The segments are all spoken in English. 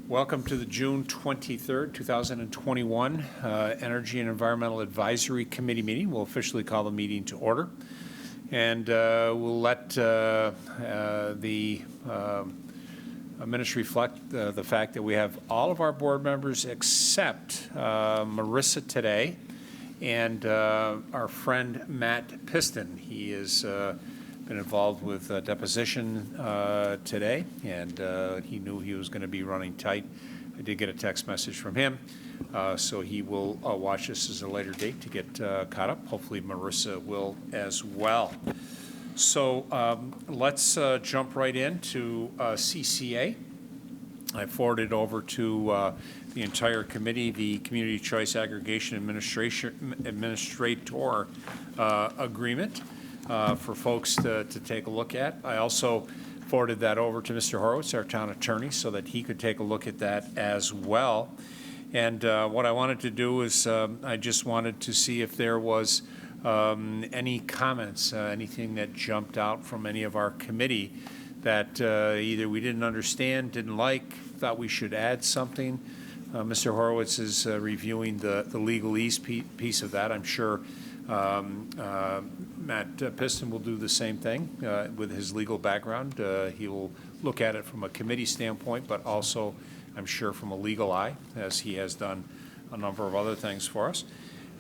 Welcome to the June 23rd, 2021 Energy and Environmental Advisory Committee meeting. We'll officially call the meeting to order. And we'll let the minutes reflect the fact that we have all of our board members except Marissa today and our friend Matt Piston. He has been involved with deposition today, and he knew he was going to be running tight. I did get a text message from him, so he will watch this as a later date to get caught up. Hopefully Marissa will as well. So let's jump right into CCA. I forwarded over to the entire committee the Community Choice Aggregation Administrator Agreement for folks to take a look at. I also forwarded that over to Mr. Horowitz, our town attorney, so that he could take a look at that as well. And what I wanted to do is I just wanted to see if there was any comments, anything that jumped out from any of our committee that either we didn't understand, didn't like, thought we should add something. Mr. Horowitz is reviewing the legalese piece of that. I'm sure Matt Piston will do the same thing with his legal background. He will look at it from a committee standpoint, but also, I'm sure, from a legal eye, as he has done a number of other things for us.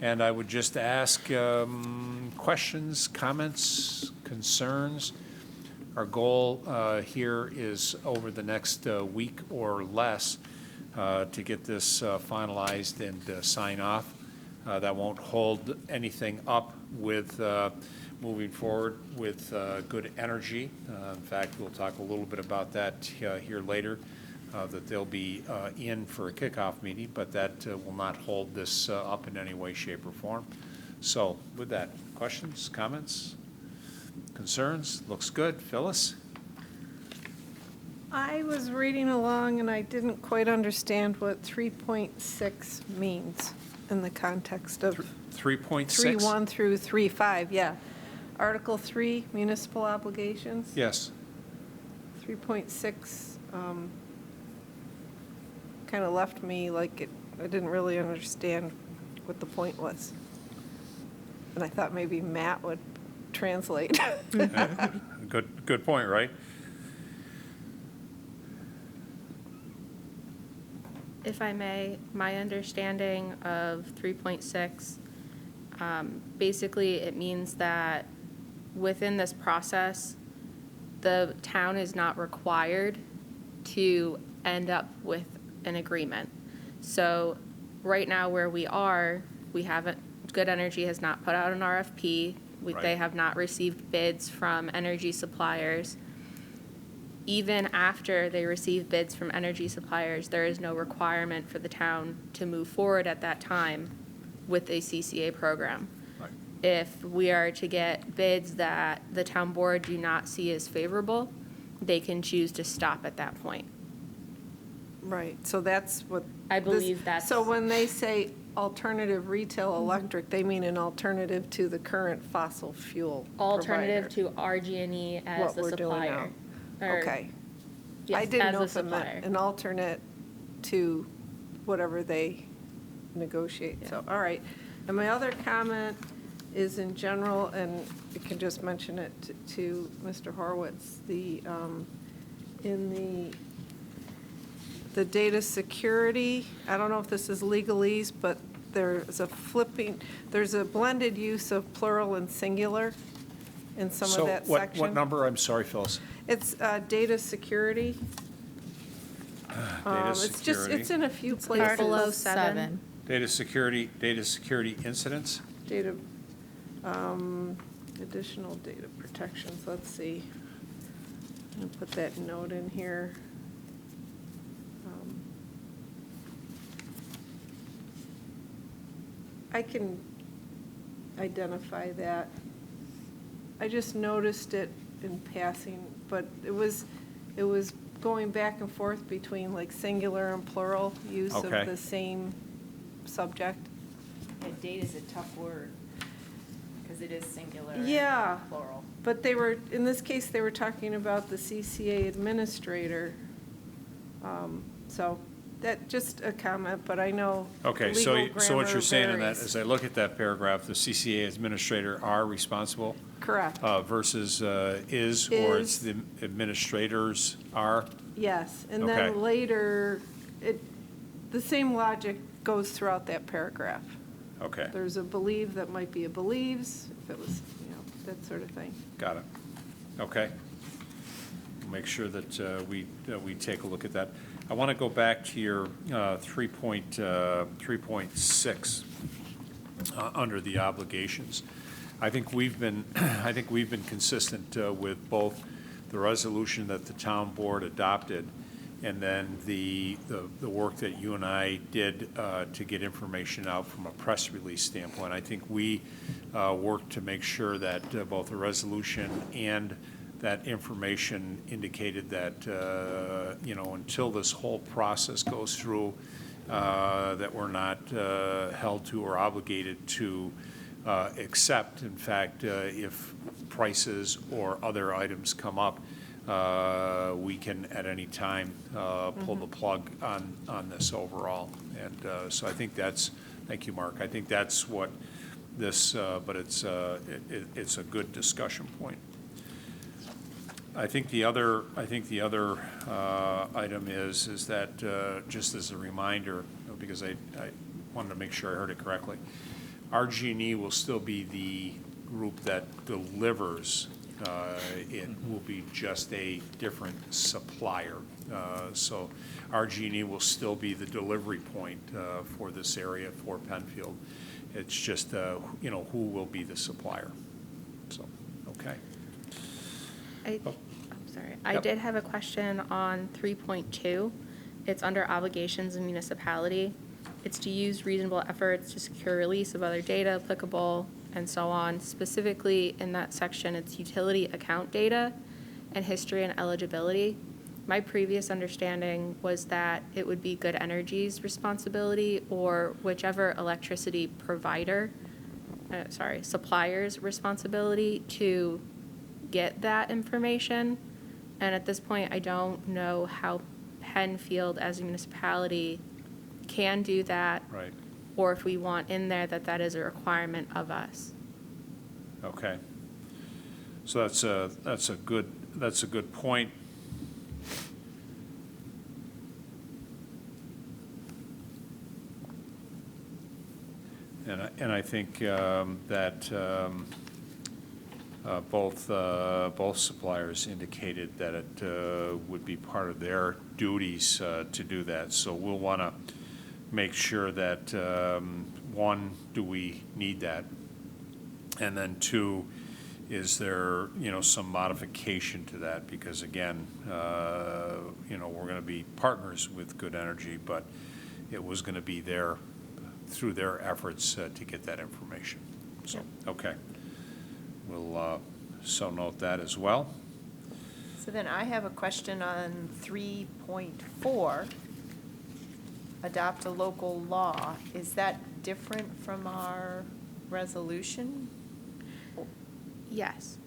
And I would just ask questions, comments, concerns. Our goal here is over the next week or less to get this finalized and sign off. That won't hold anything up with moving forward with good energy. In fact, we'll talk a little bit about that here later, that they'll be in for a kickoff meeting, but that will not hold this up in any way, shape, or form. So with that, questions, comments, concerns? Looks good. Phyllis? I was reading along and I didn't quite understand what 3.6 means in the context of 3.6? 3.1 through 3.5, yeah. Article 3, municipal obligations. Yes. 3.6 kind of left me like I didn't really understand what the point was. And I thought maybe Matt would translate. Good point, right? If I may, my understanding of 3.6, basically it means that within this process, the town is not required to end up with an agreement. So right now where we are, we haven't, Good Energy has not put out an RFP. Right. They have not received bids from energy suppliers. Even after they receive bids from energy suppliers, there is no requirement for the town to move forward at that time with a CCA program. Right. If we are to get bids that the town board do not see as favorable, they can choose to stop at that point. Right, so that's what. I believe that's. So when they say alternative retail electric, they mean an alternative to the current fossil fuel Alternative provider. to RG&E as What the we're doing supplier. now. Or- Okay. Yes, I didn't as know the if it meant supplier. an alternate to whatever they negotiate. Yeah. So, all right. And my other comment is in general, and you can just mention it to Mr. Horowitz, in the data security, I don't know if this is legalese, but there's a blended use of plural and singular in some of that section. So what number? I'm sorry, Phyllis. It's data security. Data security. It's in a few places. Article 7. Data security incidents. Data, additional data protections, let's see. I'm gonna put that note in here. I can identify that. I just noticed it in passing, but it was going back and forth between like singular and plural use Okay. of the same subject. And date is a tough word, because it is singular Yeah. and plural. But they were, in this case, they were talking about the CCA administrator. So That, just a comment, but I know Okay, legal so what grammar you're saying in that, varies. as I look at that paragraph, the CCA administrator are responsible Correct, versus is, or it's Is. the administrators are? yes. And Okay. then later, the same logic goes throughout that paragraph. Okay, There's a believe that might be a believes, if it was, that sort of thing. got it. Okay. We'll make sure that we take a look at that. I want to go back to your 3.6 under the obligations. I think we've been consistent with both the resolution that the town board adopted and then the work that you and I did to get information out from a press release standpoint. I think we worked to make sure that both the resolution and that information indicated that, until this whole process goes through, that we're not held to or obligated to accept. In fact, if prices or other items come up, we can at any time pull the plug on this overall. And so I think thank you, Mark. I think that's what this, but it's a good discussion point. I think the other item is that, just as a reminder, because I wanted to make sure I heard it correctly, RG&E will still be the group that delivers. It will be just a different supplier. So RG&E will still be the delivery point for this area for Penfield. It's just, who will be the supplier. So, okay. I'm sorry. I Yep. did have a question on 3.2. It's under obligations and municipality. It's to use reasonable efforts to secure release of other data applicable and so on. Specifically in that section, it's utility account data and history and eligibility. My previous understanding was that it would be Good Energy's responsibility or whichever electricity supplier's responsibility to get that information. And at this point, I don't know how Penfield as a municipality can do that. Right. Or if we want in there that is a requirement of us. Okay. So that's a good point. And I think that both suppliers indicated that it would be part of their duties to do that. So we'll want to make sure that, one, do we need that? And then two, is there, some modification to that? Because again, we're going to be partners with Good Energy, but it was going to be through their efforts to get that information. So, okay. We'll so note that as well. So then I have a question on 3.4, adopt a local law. Is that different from our resolution? Yes.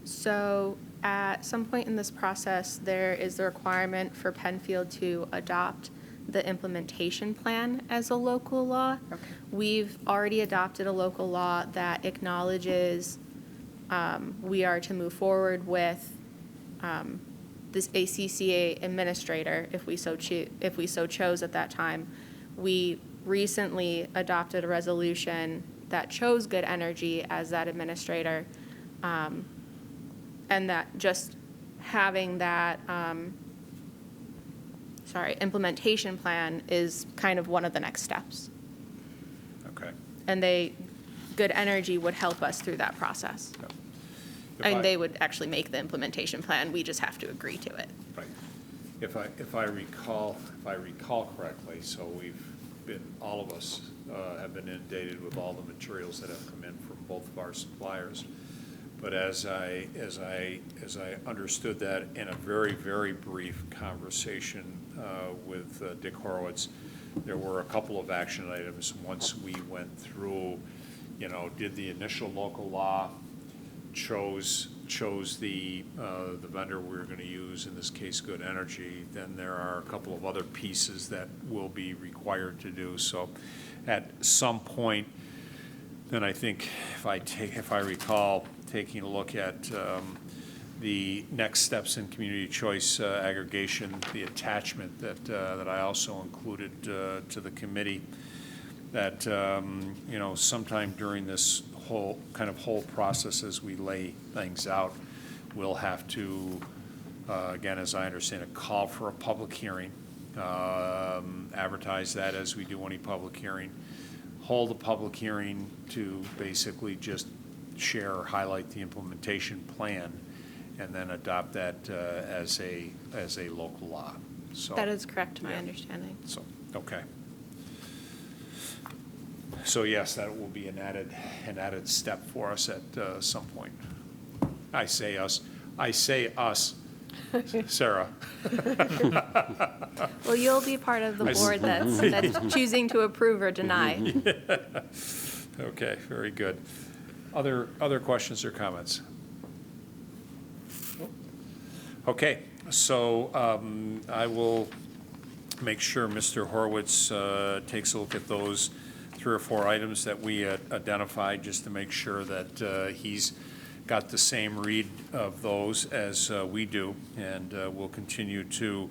So at some point in this process, there is the requirement for Penfield to adopt the implementation plan as a local law. Okay. We've already adopted a local law that acknowledges we are to move forward with this ACCA administrator if we so chose at that time. We recently adopted a resolution that chose Good Energy as that administrator, and that just having that implementation plan is kind of one of the next steps. Okay. And Good Energy would help us through that process. Yep. And they would actually make the implementation plan. We just have to agree to it. Right. If I recall correctly, so all of us have been inundated with all the materials that have come in from both of our suppliers. But as I understood that in a very, very brief conversation with Dick Horowitz, there were a couple of action items. Once we went through, did the initial local law chose the vendor we were going to use, in this case, Good Energy, then there are a couple of other pieces that will be required to do. So at some point, then I think if I recall, taking a look at the next steps in community choice aggregation, the attachment that I also included to the committee, that sometime during this whole process, as we lay things out, we'll have to again, as I understand it, call for a public hearing, advertise that as we do any public hearing, hold a public hearing to basically just share or highlight the implementation plan, and then adopt that as a local law. So That is correct, to my yeah. understanding. So, okay. So yes, that will be an added step for us at some point. I say us, Sarah. Well, you'll be part of the I s- board that's choosing to approve or deny. Okay, very good. Other questions or comments? Okay, so I will make sure Mr. Horowitz takes a look at those 3 or 4 items that we identified, just to make sure that he's got the same read of those as we do, and we'll continue to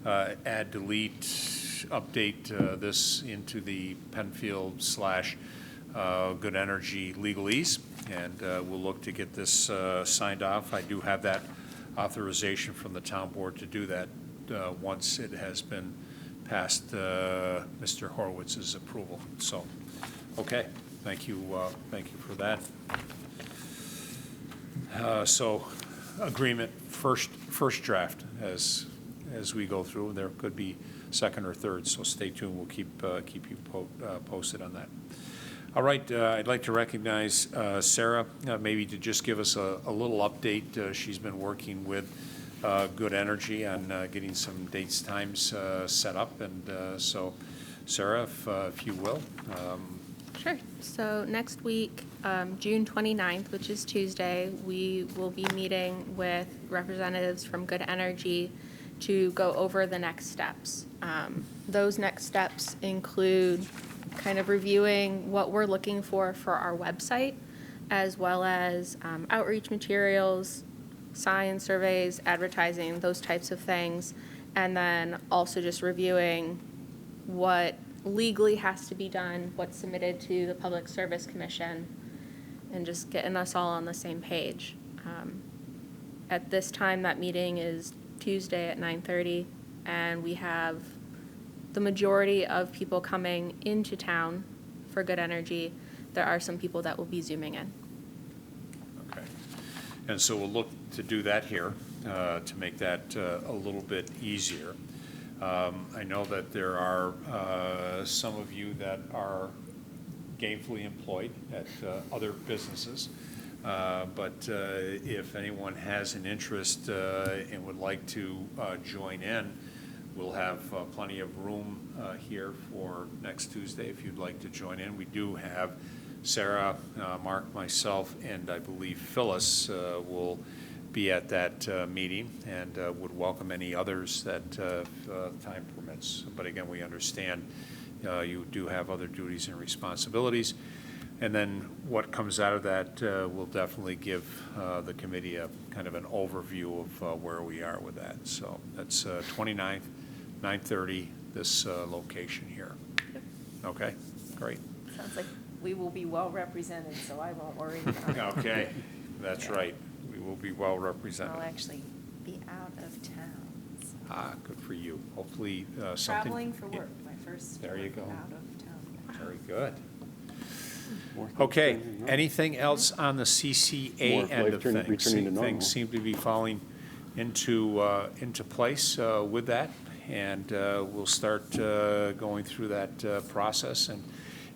add, delete, update this into the Penfield / Good Energy legalese, and we'll look to get this signed off. I do have that authorization from the town board to do that once it has been past Mr. Horowitz's approval. So, okay, thank you for that. So, agreement, first draft as we go through. There could be second or third, so stay tuned. We'll keep you posted on that. All right, I'd like to recognize Sarah, maybe to just give us a little update. She's been working with Good Energy on getting some dates, times set up, and so Sarah, if you will. Sure. So next week, June 29th, which is Tuesday, we will be meeting with representatives from Good Energy to go over the next steps. Those next steps include kind of reviewing what we're looking for our website, as well as outreach materials, signs, surveys, advertising, those types of things, and then also just reviewing what legally has to be done, what's submitted to the Public Service Commission, and just getting us all on the same page. At this time, that meeting is Tuesday at 9:30, and we have the majority of people coming into town for Good Energy. There are some people that will be Zooming in. Okay. And so we'll look to do that here to make that a little bit easier. I know that there are some of you that are gainfully employed at other businesses, but if anyone has an interest and would like to join in, we'll have plenty of room here for next Tuesday if you'd like to join in. We do have Sarah, Mark, myself, and I believe Phyllis will be at that meeting, and would welcome any others that time permits. But again, we understand you do have other duties and responsibilities. And then what comes out of that will definitely give the committee a kind of an overview of where we are with that. So that's 29th, 9:30, this location here. Okay, great. Sounds like we will be well represented, so I won't worry about it. Okay, that's Yeah. right. We will be well represented. I'll actually be out of town. So. Ah, good for you. Hopefully something. Traveling for work, my first There you work go. out of town. Very good. Okay, anything else on the CCA More end of life things? returning to normal. Things seem to be falling into place with that, and we'll start going through that process, and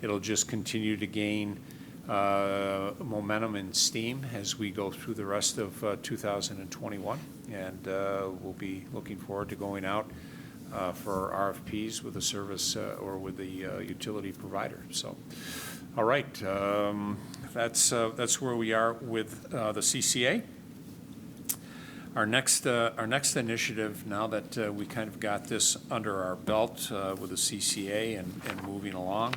it'll just continue to gain momentum and steam as we go through the rest of 2021, and we'll be looking forward to going out for RFPs with the service or with the utility provider. So, all right, that's where we are with the CCA. Our next initiative, now that we kind of got this under our belt with the CCA and moving along,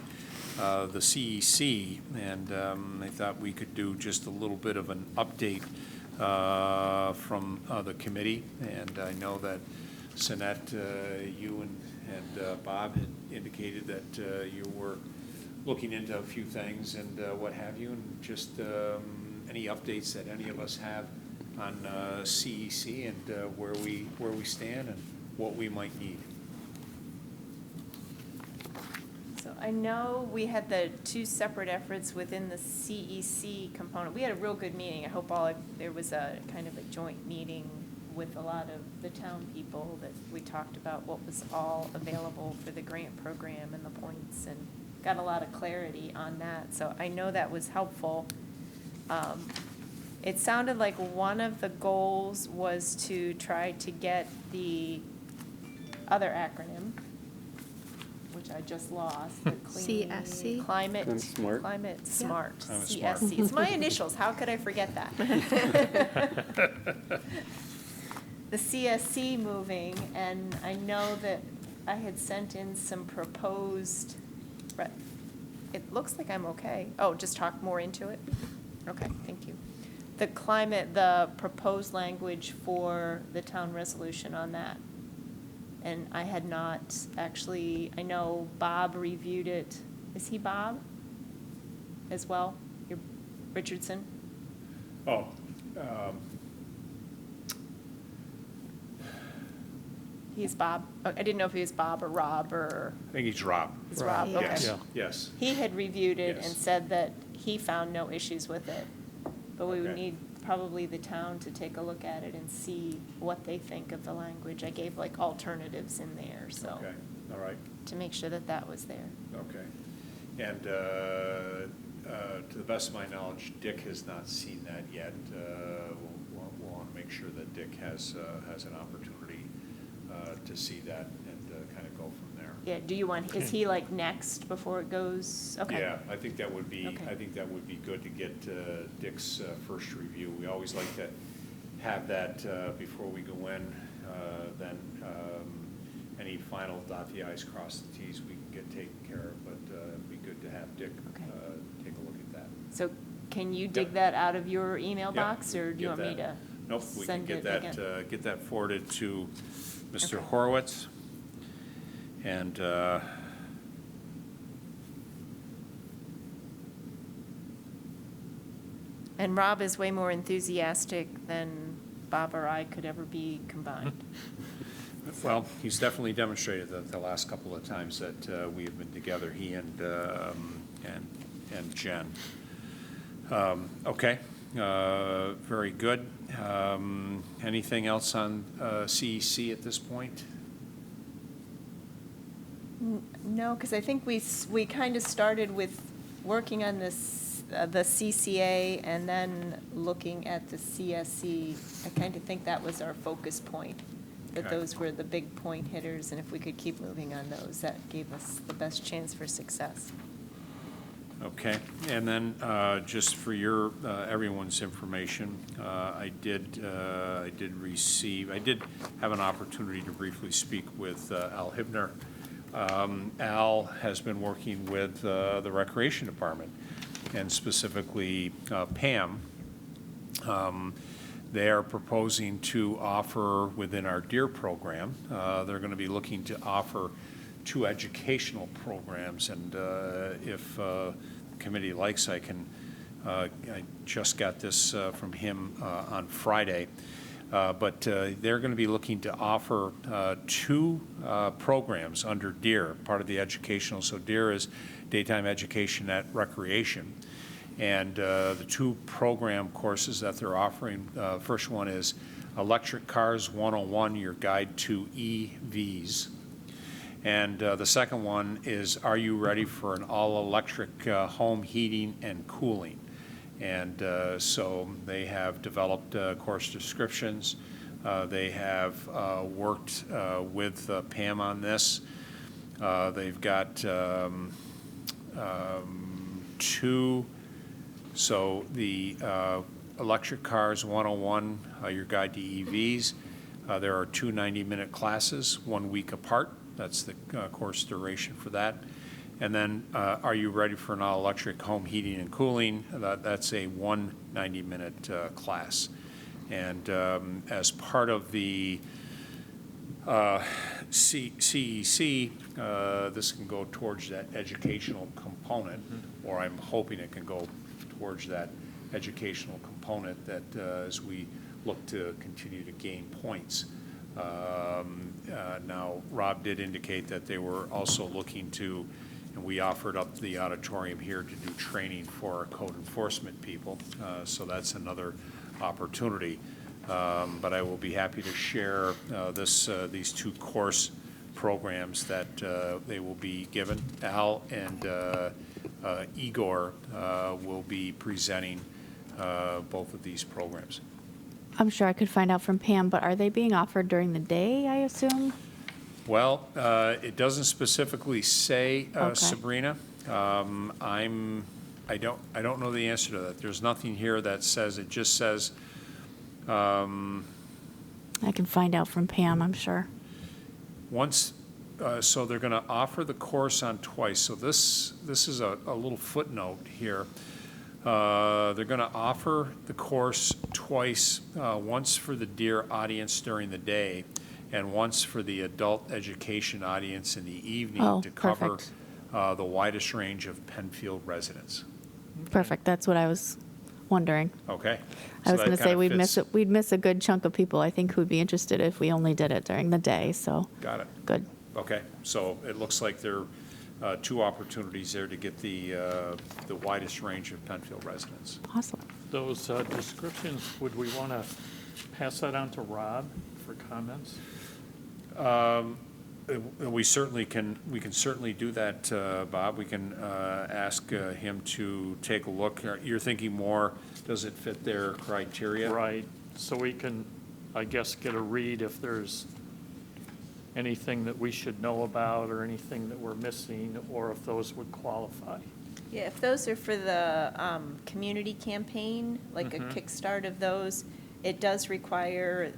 the CEC, and I thought we could do just a little bit of an update from the committee. And I know that Sinette, you and Bob had indicated that you were looking into a few things and what have you, and just any updates that any of us have on CEC and where we stand and what we might need. So I know we had the two separate efforts within the CEC component. We had a real good meeting. I hope there was a kind of a joint meeting with a lot of the town people that we talked about what was all available for the grant program and the points, and got a lot of clarity on that. So I know that was helpful. It sounded like one of the goals was to try to get the other acronym, which I just lost, the CSC? Climate Climate Smart. Climate Smart, Climate Smart. CSC. It's my initials, how could I forget that? The CSC moving, and I know that I had sent in some proposed, it looks like I'm okay. Oh, just talk more into it? Okay, thank you. The proposed language for the town resolution on that. And I had not actually, I know Bob reviewed it. Is he Bob as well? You're Richardson? Oh, He's Bob? Oh, I didn't know if he was Bob or Rob or, I think he's Rob. it's Rob, okay. Yes, Yeah. yes. He had reviewed it and Yes. said that he found no issues with it. But we would Okay. need probably the town to take a look at it and see what they think of the language. I gave like alternatives in there, so, Okay, all right, to make sure that that was there. okay. And to the best of my knowledge, Dick has not seen that yet. We'll want to make sure that Dick has an opportunity to see that and kind of go from there. Yeah, do you want, is he like next before it goes? Okay. Yeah, I think that would be, Okay. I think that would be good to get Dick's first review. We always like to have that before we go in. Then any final dot the i's, cross the t's, we can get taken care of. But it'd be good to have Dick Okay. take a look at that. So can you dig Yep. that out of your email Yep, box, or do you get want me to that. Nope, we can send get it that, again? get that forwarded to Mr. Okay. Horowitz. And And Rob is way more enthusiastic than Bob or I could ever be combined. well, he's definitely demonstrated that the last couple of times that we have been together, he and Jen. Okay, very good. Anything else on CEC at this point? No, because I think we kind of started with working on this, the CCA, and then looking at the CSC. I kind of think that was our focus point, that Okay. those were the big point hitters, and if we could keep moving on those, that gave us the best chance for success. Okay, and then just for your, everyone's information, I did have an opportunity to briefly speak with Al Hibner. Al has been working with the Recreation Department, and specifically Pam. They are proposing to offer within our DEER program, they're going to be looking to offer 2 educational programs, and if the committee likes, I just got this from him on Friday. But they're going to be looking to offer 2 programs under DEER, part of the educational. So DEER is Daytime Education at Recreation. And the 2 program courses that they're offering, first one is Electric Cars 101, Your Guide to EVs. And the second one is Are You Ready for an All-Electric Home Heating and Cooling? And so they have developed course descriptions. They have worked with Pam on this. They've got 2 So the Electric Cars 101, Your Guide to EVs, there are two 90-minute classes, 1 week apart. That's the course duration for that. And then, Are You Ready for an All-Electric Home Heating and Cooling? That's a 1 90-minute class. And as part of the CEC, this can go towards that educational component, or I'm hoping it can go towards that educational component that as we look to continue to gain points. Now, Rob did indicate that they were also looking to, and we offered up the auditorium here to do training for our code enforcement people, so that's another opportunity. But I will be happy to share these two course programs that they will be given. Al and Igor will be presenting both of these programs. I'm sure I could find out from Pam, but are they being offered during the day, I assume? Well, it doesn't specifically say, Okay. Sabrina. I don't know the answer to that. There's nothing here that says, it just says, I can find out from Pam, I'm sure. once, so they're going to offer the course on twice. So this is a little footnote here. They're going to offer the course twice, once for the dear audience during the day and once for the adult education audience in the evening Oh, to cover perfect. the widest range of Penfield residents. Perfect, that's what I was wondering. Okay? I was So going that to say kinda we'd miss a good chunk of people, I think, who'd be interested if we only did it during the day, so, Got it. good. Okay, so it looks like there are two opportunities there to get the widest range of Penfield residents. Awesome. Those descriptions, would we want to pass that on to Rob for comments? We certainly can, we can certainly do that, Bob. We can ask him to take a look. You're thinking more, does it fit their criteria? Right, so we can, I guess, get a read if there's anything that we should know about or anything that we're missing, or if those would qualify. Yeah, if those are for the community campaign, like a Mhm. kickstart of those, it does require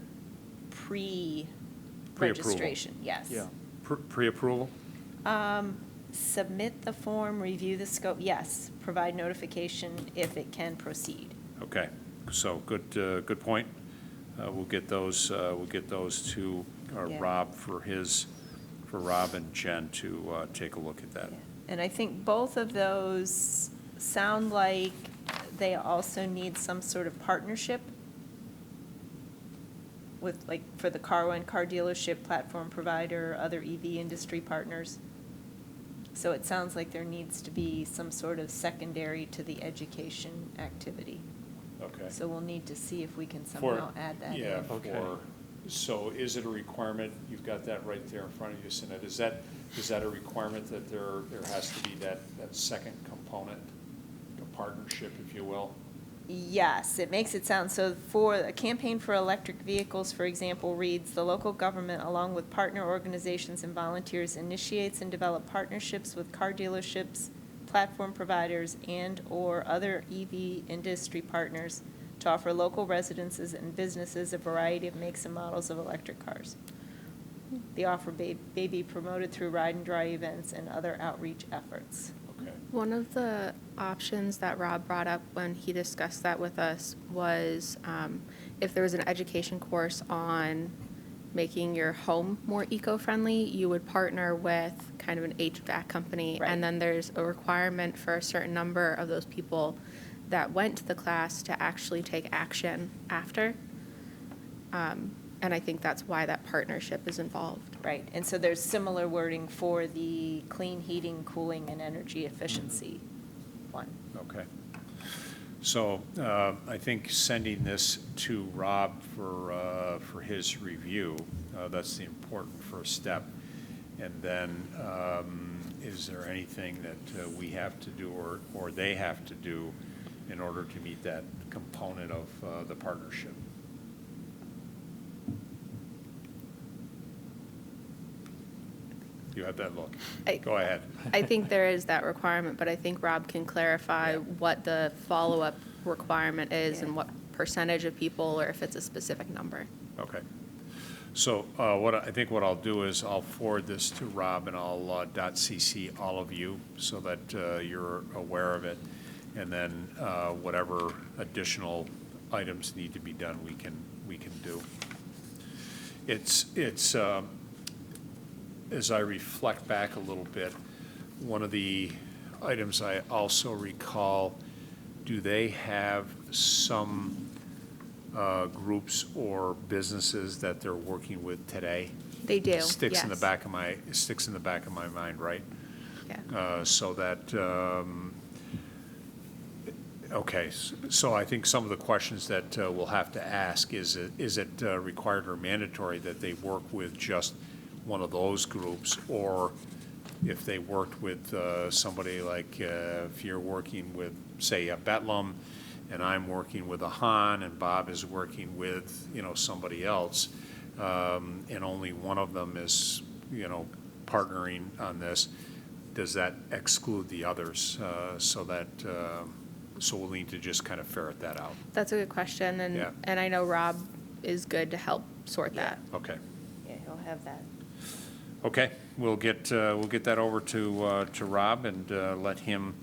pre-registration, yes. Yeah. Pre-approval? Submit the form, review the scope, yes. Provide notification if it can proceed. Okay, so good point. We'll get those to Yeah. Rob for Rob and Jen to take a look at that. And I think both of those sound like they also need some sort of partnership with, like, for the car dealership, platform provider, other EV industry partners. So it sounds like there needs to be some sort of secondary to the education activity. Okay. So we'll need to see if we can somehow add that in. Yeah, Okay. so is it a requirement, you've got that right there in front of you, Sinette, is that a requirement that there has to be that second component, a partnership, if you will? Yes, it makes it sound, so for a campaign for electric vehicles, for example, reads, "The local government, along with partner organizations and volunteers, initiates and develop partnerships with car dealerships, platform providers, and/or other EV industry partners to offer local residences and businesses a variety of makes and models of electric cars. The offer may be promoted through ride and drive events and other outreach efforts." Okay. One of the options that Rob brought up when he discussed that with us was if there was an education course on making your home more eco-friendly, you would partner with kind of an HVAC company. Right. And then there's a requirement for a certain number of those people that went to the class to actually take action after. And I think that's why that partnership is involved. Right, and so there's similar wording for the clean heating, cooling, and energy efficiency one. Okay. So I think sending this to Rob for his review, that's the important first step. And then is there anything that we have to do or they have to do in order to meet that component of the partnership? You had that look. I- Go ahead. I think there is that requirement, but I think Rob can clarify what the follow-up requirement is and what percentage of people, or if it's a specific number. Okay. So what I'll do is I'll forward this to Rob, and I'll .cc all of you so that you're aware of it. And then whatever additional items need to be done, we can do. It's as I reflect back a little bit, one of the items I also recall, do they have some groups or businesses that they're working with today? They do, Sticks in the yes. back of my mind, right? Yeah. So that, okay, so I think some of the questions that we'll have to ask is it required or mandatory that they work with just one of those groups, or if they worked with somebody like, if you're working with, say, a Bedlam, and I'm working with a Han, and Bob is working with, somebody else, and only one of them is, partnering on this, does that exclude the others? So we'll need to just kind of ferret that out. That's a good question, Yeah. and I know Rob is good to help sort that. Okay. Yeah, he'll have that. Okay, we'll get that over to Rob and let him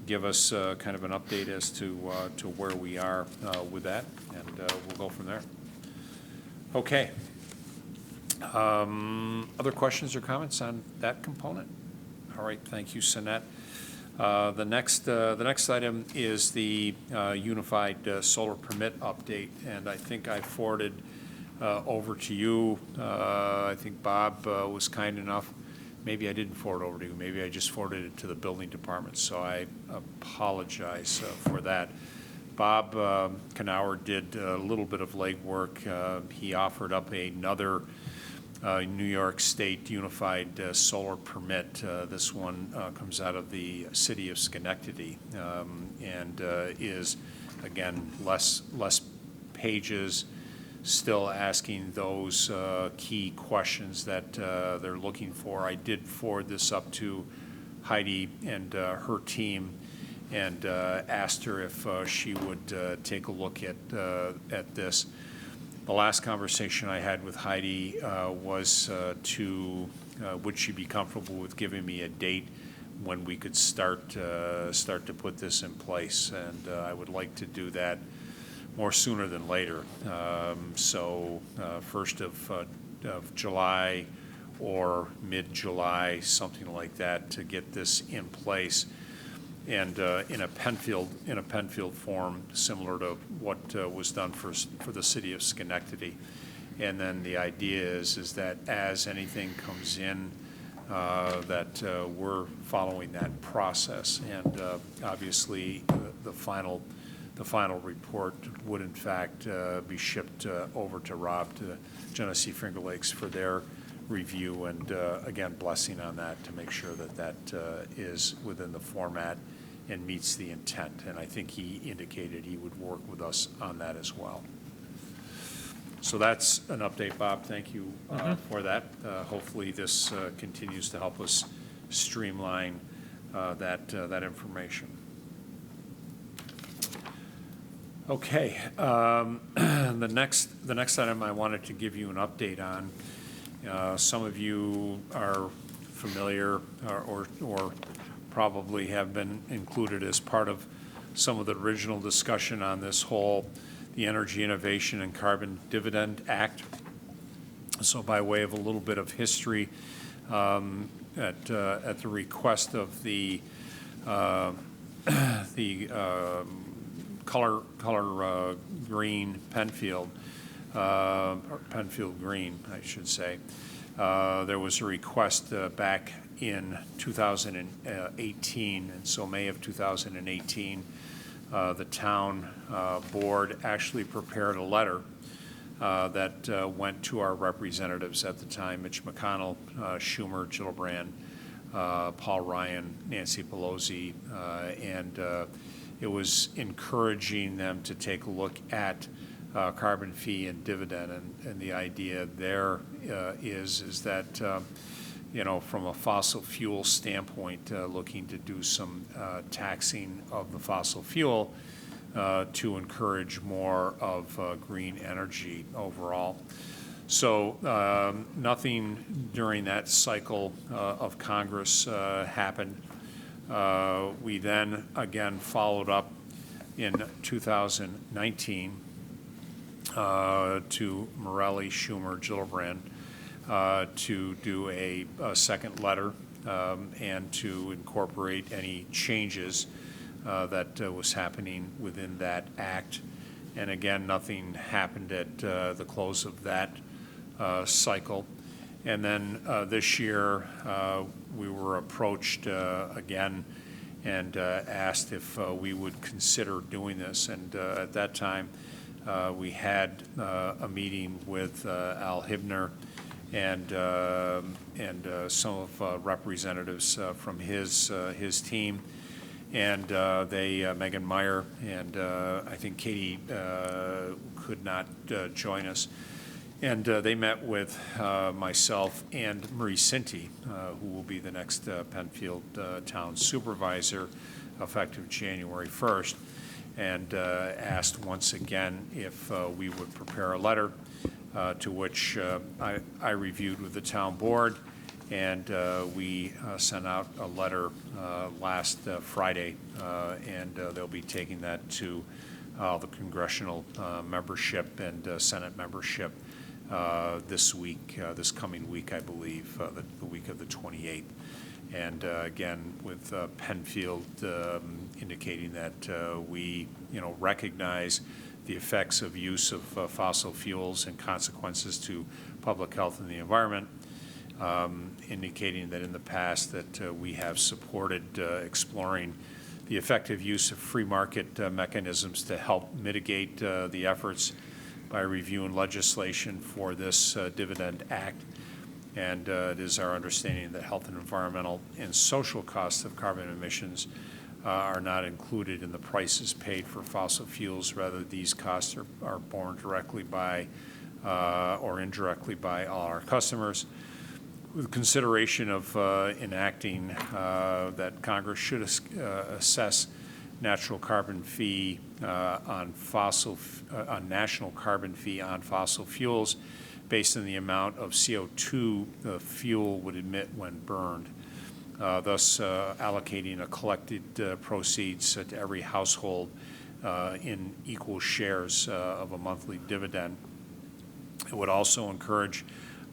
give us kind of an update as to where we are with that, and we'll go from there. Okay. Other questions or comments on that component? All right, thank you, Sinette. The next item is the unified solar permit update, and I think I forwarded over to you. I think Bob was kind enough. Maybe I didn't forward over to you. Maybe I just forwarded it to the building department, so I apologize for that. Bob Knauer did a little bit of legwork. He offered up another New York State Unified Solar Permit. This one comes out of the city of Schenectady and is, again, less pages, still asking those key questions that they're looking for. I did forward this up to Heidi and her team and asked her if she would take a look at this. The last conversation I had with Heidi was would she be comfortable with giving me a date when we could start to put this in place, and I would like to do that more sooner than later. So 1st of July or mid-July, something like that, to get this in place. And in a Penfield form, similar to what was done for the city of Schenectady. And then the idea is that as anything comes in, that we're following that process. And obviously, the final report would in fact be shipped over to Rob, to Genesee Finger Lakes, for their review, and again, blessing on that to make sure that is within the format and meets the intent. And I think he indicated he would work with us on that as well. So that's an update, Bob. Thank you for that. Hopefully this continues to help us streamline that information. Okay, the next item I wanted to give you an update on. Some of you are familiar or probably have been included as part of some of the original discussion on this whole, the Energy Innovation and Carbon Dividend Act. So by way of a little bit of history, at the request of the color green Penfield, or Penfield Green, I should say. There was a request back in 2018, and so May of 2018, the town board actually prepared a letter that went to our representatives at the time, Mitch McConnell, Schumer, Gillibrand, Paul Ryan, Nancy Pelosi, and it was encouraging them to take a look at carbon fee and dividend, and the idea there is that from a fossil fuel standpoint, looking to do some taxing of the fossil fuel to encourage more of green energy overall. So nothing during that cycle of Congress happened. We then again followed up in 2019 to Morelli, Schumer, Gillibrand to do a second letter and to incorporate any changes that was happening within that act. And again, nothing happened at the close of that cycle. And then this year, we were approached again and asked if we would consider doing this. And at that time, we had a meeting with Al Hibner and some of representatives from his team. And Megan Meyer and I think Katie could not join us. And they met with myself and Marie Sinti, who will be the next Penfield Town Supervisor effective January 1st, and asked once again if we would prepare a letter to which I reviewed with the town board, and we sent out a letter last Friday, and they'll be taking that to the congressional membership and Senate membership this week, this coming week, I believe, the week of the 28th. And again, with Penfield indicating that we, recognize the effects of use of fossil fuels and consequences to public health and the environment, indicating that in the past that we have supported exploring the effective use of free market mechanisms to help mitigate the efforts by reviewing legislation for this Dividend Act. And it is our understanding that health and environmental and social costs of carbon emissions are not included in the prices paid for fossil fuels. Rather, these costs are borne directly by or indirectly by all our customers. With consideration of enacting that Congress should assess national carbon fee on national carbon fee on fossil fuels based on the amount of CO2 the fuel would emit when burned, thus allocating a collected proceeds to every household in equal shares of a monthly dividend. It would also encourage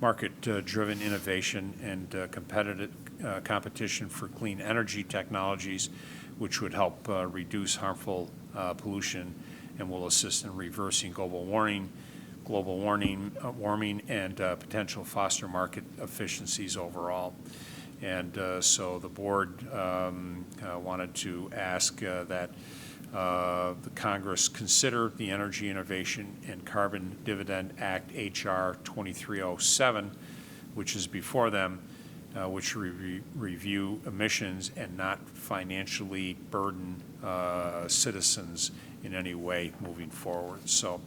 market-driven innovation and competitive competition for clean energy technologies, which would help reduce harmful pollution and will assist in reversing global warming, and potential foster market efficiencies overall. And so the board wanted to ask that the Congress consider the Energy Innovation and Carbon Dividend Act, H.R. 2307, which is before them, which review emissions and not financially burden citizens in any way moving forward. So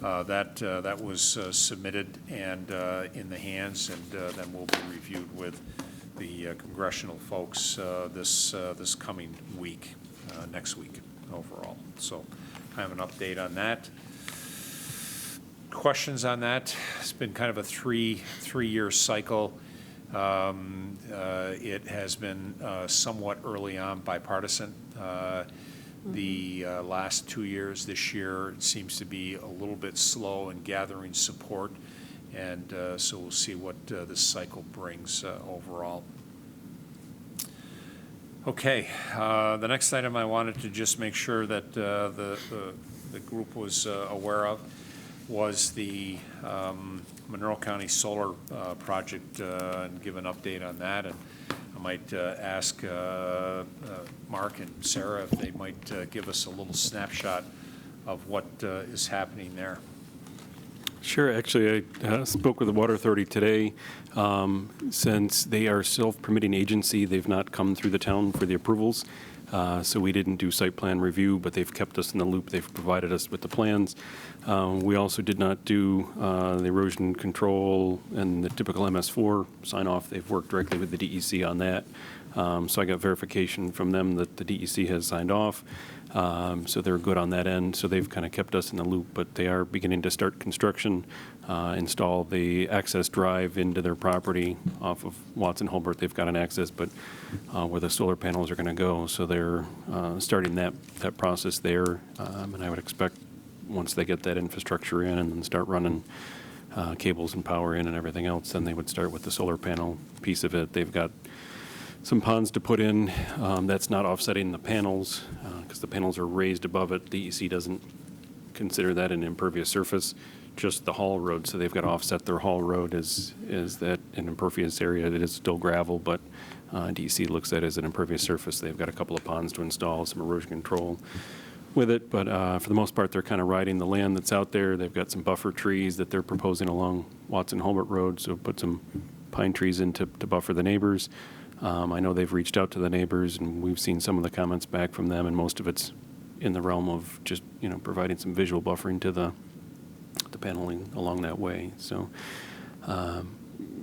that was submitted and in the hands, and then will be reviewed with the congressional folks this coming week, next week overall. So I have an update on that. Questions on that? It's been kind of a three-year cycle. It has been somewhat early on bipartisan. The last 2 years, this year, it seems to be a little bit slow in gathering support, and so we'll see what this cycle brings overall. Okay, the next item I wanted to just make sure that the group was aware of was the Monroe County Solar Project, and give an update on that. And I might ask Mark and Sarah if they might give us a little snapshot of what is happening there. Sure. Actually, I spoke with the Water Authority today. Since they are self-permitting agency, they've not come through the town for the approvals. So we didn't do site plan review, but they've kept us in the loop. They've provided us with the plans. We also did not do the erosion control and the typical MS4 sign off. They've worked directly with the DEC on that. So I got verification from them that the DEC has signed off. So they're good on that end. So they've kind of kept us in the loop, but they are beginning to start construction, install the access drive into their property off of Watson Holbert. They've got an access, but where the solar panels are going to go. So they're starting that process there. And I would expect once they get that infrastructure in and then start running cables and power in and everything else, then they would start with the solar panel piece of it. They've got some ponds to put in. That's not offsetting the panels because the panels are raised above it. The DEC doesn't consider that an impervious surface, just the haul road. So they've got to offset their haul road as that an impervious area. It is still gravel, but DEC looks at it as an impervious surface. They've got a couple of ponds to install, some erosion control with it. But for the most part, they're kind of riding the land that's out there. They've got some buffer trees that they're proposing along Watson Holbert Road. So put some pine trees in to buffer the neighbors. I know they've reached out to the neighbors, and we've seen some of the comments back from them, and most of it's in the realm of just, providing some visual buffering to the paneling along that way. So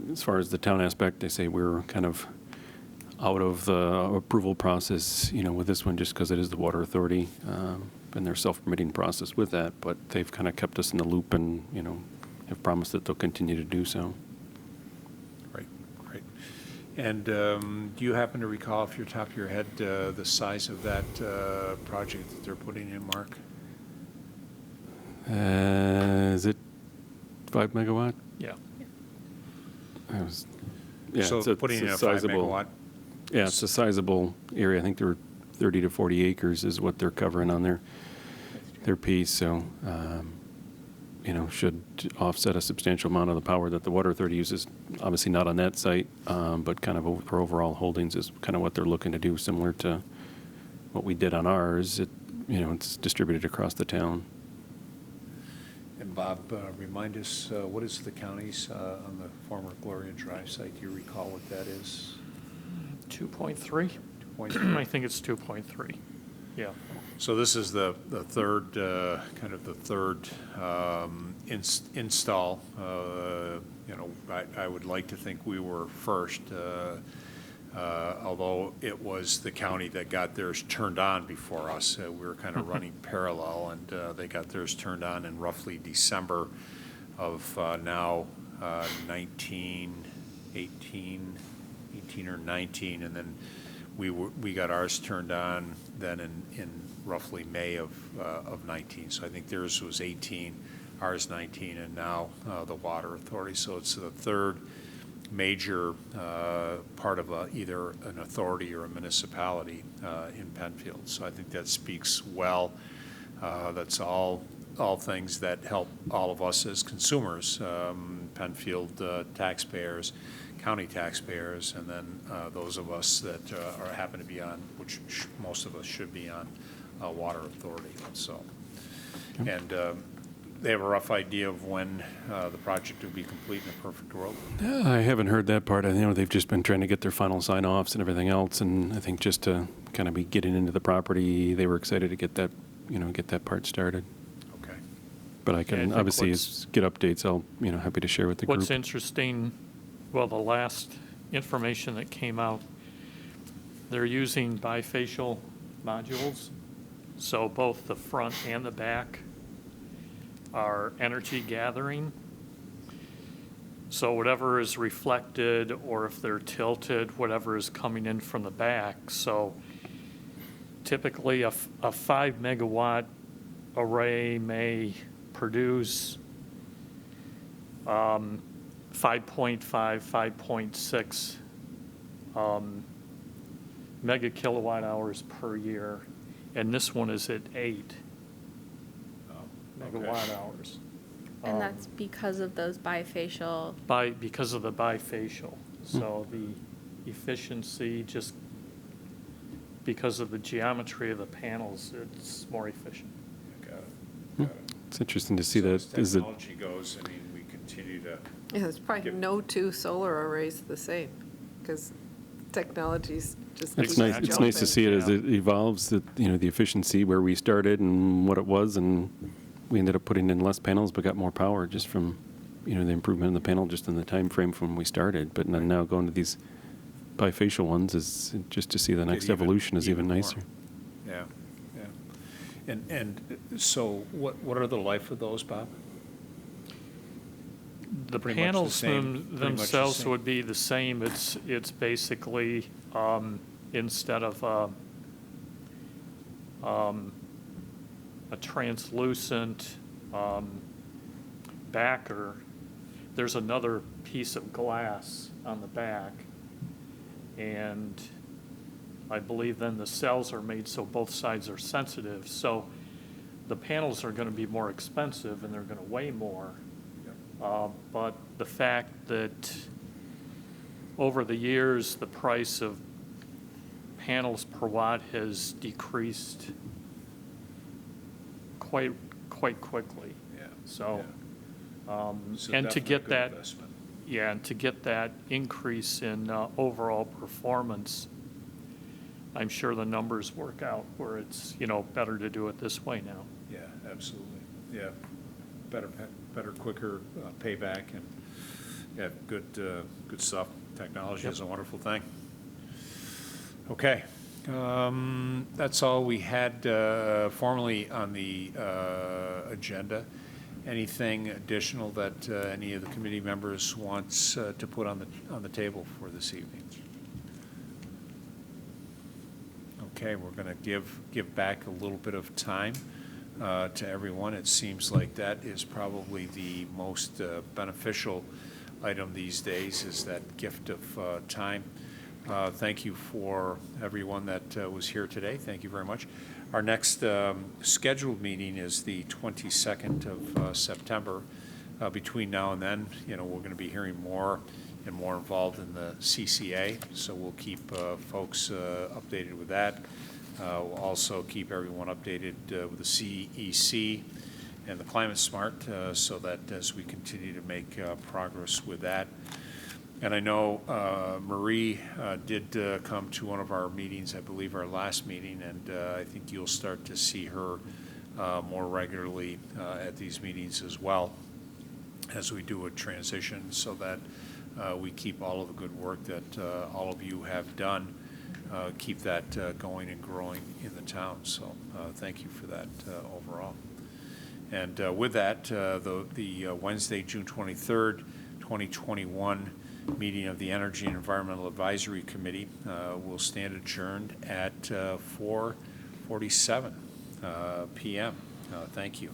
as far as the town aspect, they say we're kind of out of the approval process, with this one, just because it is the Water Authority and their self-permitting process with that, but they've kind of kept us in the loop and, have promised that they'll continue to do so. Right. And do you happen to recall, off your top of your head, the size of that project that they're putting in, Mark? Is it 5 megawatt? Yeah. So it's putting in a 5 megawatt? Yeah, it's a sizable area. I think they're 30 to 40 acres is what they're covering on their piece. So, should offset a substantial amount of the power that the Water Authority uses. Obviously not on that site, but kind of for overall holdings is kind of what they're looking to do, similar to what we did on ours. It's distributed across the town. And Bob, remind us, what is the county's on the former Gloria Drive site? Do you recall what that is? 2.3? 2.3. I think it's 2.3. Yeah. So this is the third, kind of the third install. I would like to think we were first, although it was the county that got theirs turned on before us. We were kind of running parallel, and they got theirs turned on in roughly December of now 18 or 19, and then we got ours turned on then in roughly May of 19. So I think theirs was 18, ours 19, and now the Water Authority. So it's the third major part of either an authority or a municipality in Penfield. So I think that speaks well. That's all things that help all of us as consumers, Penfield taxpayers, county taxpayers, and then those of us that happen to be on, which most of us should be on, Water Authority. So, and they have a rough idea of when the project will be complete in a perfect world? I haven't heard that part. I know they've just been trying to get their final sign-offs and everything else, and I think just to kind of be getting into the property, they were excited to get that, get that part started. Okay. But I Yeah, I can think obviously what's- get updates. I'll, happy to share with the group. What's interesting, well, the last information that came out, they're using bifacial modules. So both the front and the back are energy gathering. So whatever is reflected, or if they're tilted, whatever is coming in from the back. So typically a 5 megawatt array may produce 5.5, 5.6 mega kilowatt hours per year, and this one is at 8 megawatt hours. And that's because of those bifacial. Because of the bifacial. So the efficiency, just because of the geometry of the panels, it's more efficient. Got it. It's interesting to see So that. as technology goes, we continue to. Yeah, there's probably Yep. no two solar arrays the same, because Technology's just. It's keeps nice, it's nice to jumping. see it as Yeah. it evolves, that, you know, the efficiency where we started and what it was, and we ended up putting in less panels but got more power just from, you know, the improvement in the panel just in the time frame from when we started. But then now going to these bifacial ones is, just to see the next Get evolution is even more. nicer. Yeah, yeah. And so what are the life of those, Bob? The Pretty much the panels same- pretty much the themselves same. would be the same. It's basically, instead of a translucent backer, there's another piece of glass on the back. And I believe then the cells are made so both sides are sensitive. So the panels are going to be more expensive and they're going to weigh more. But the fact that over the years, the price of panels per watt has decreased quite quickly. Yeah. So, It's and to definitely a get good that, investment. yeah, and to get that increase in overall performance, I'm sure the numbers work out where it's, you know, better to do it this way now. Yeah, absolutely. Yeah, better, quicker payback, and yeah, good stuff. Technology is a wonderful thing. Okay, that's all we had formally on the agenda. Anything additional that any of the committee members wants to put on the table for this evening? Okay, we're going to give back a little bit of time to everyone. It seems like that is probably the most beneficial item these days, is that gift of time. Thank you for everyone that was here today. Thank you very much. Our next scheduled meeting is the 22nd of September. Between now and then, you know, we're going to be hearing more and more involved in the CCA, so we'll keep folks updated with that. We'll also keep everyone updated with the CEC and the Climate Smart, so that as we continue to make progress with that. And I know Marie did come to one of our meetings, I believe our last meeting, and I think you'll start to see her more regularly at these meetings as well, as we do a transition, so that we keep all of the good work that all of you have done, keep that going and growing in the town. So thank you for that overall. And with that, the Wednesday, June 23rd, 2021 meeting of the Energy and Environmental Advisory Committee will stand adjourned at 4:47 p.m. Thank you.